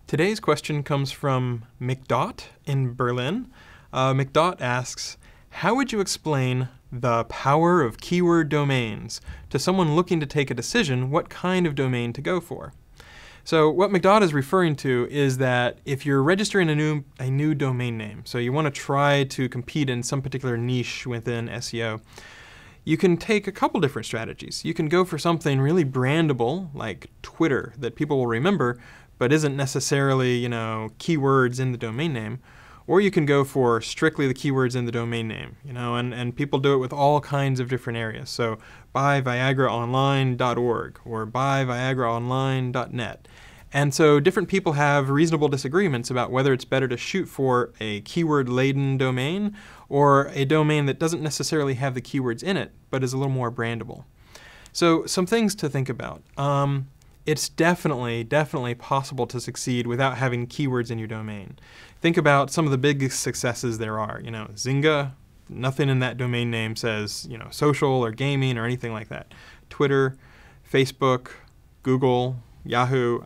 Today's question comes from McDot in Berlin. McDot asks, how would you explain the power of keyword domains to someone looking to take a decision what kind of domain to go for? So what McDot is referring to is that if you're registering a new domain name, so you want to try to compete in some particular niche within SEO, you can take a couple different strategies. You can go for something really brandable, like Twitter, that people will remember, but isn't necessarily, keywords in the domain name. Or you can go for strictly the keywords in the domain name, and people do it with all kinds of different areas. So buyviagraonline.org or buyviagraonline.net. And so different people have reasonable disagreements about whether it's better to shoot for a keyword-laden domain or a domain that doesn't necessarily have the keywords in it, but is a little more brandable. So some things to think about. It's definitely possible to succeed without having keywords in your domain. Think about some of the biggest successes there are. Zynga, nothing in that domain name says, social or gaming or anything like that. Twitter, Facebook, Google, Yahoo.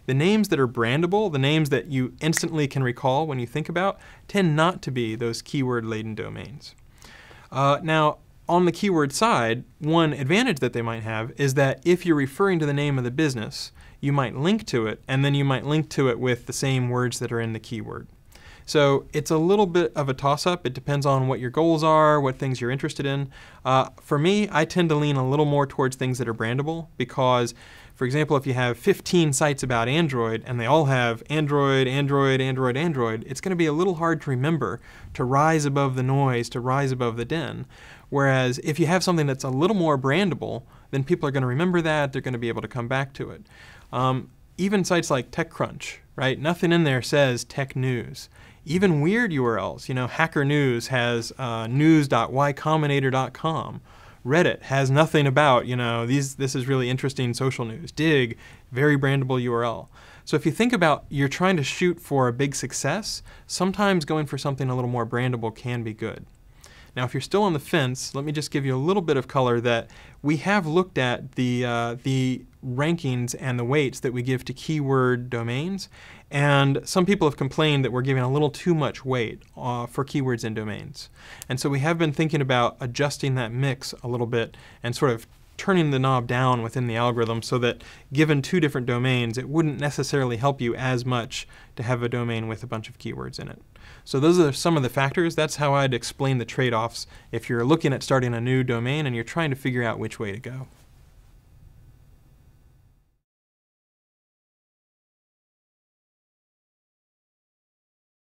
The names that are brandable, the names that you instantly can recall when you think about, tend not to be those keyword-laden domains. Now, on the keyword side, one advantage that they might have is that if you're referring to the name of the business, you might link to it, and then you might link to it with the same words that are in the keyword. So it's a little bit of a toss-up. It depends on what your goals are, what things you're interested in. For me, I tend to lean a little more towards things that are brandable because, for example, if you have 15 sites about Android and they all have Android, Android, Android, Android, it's going to be a little hard to remember, to rise above the noise, to rise above the din. Whereas if you have something that's a little more brandable, then people are going to remember that, they're going to be able to come back to it. Even sites like TechCrunch, right? Nothing in there says tech news. Even weird URLs, Hacker News has news.ycombinator.com. Reddit has nothing about, this is really interesting social news. Dig, very brandable URL. So if you think about you're trying to shoot for a big success, sometimes going for something a little more brandable can be good. Now, if you're still on the fence, let me just give you a little bit of color that we have looked at the rankings and the weights that we give to keyword domains, and some people have complained that we're giving a little too much weight for keywords and domains. And so we have been thinking about adjusting that mix a little bit and sort of turning the knob down within the algorithm so that given two different domains, it wouldn't necessarily help you as much to have a domain with a bunch of keywords in it. So those are some of the factors. That's how I'd explain the trade-offs if you're looking at starting a new domain and you're trying to figure out which way to go.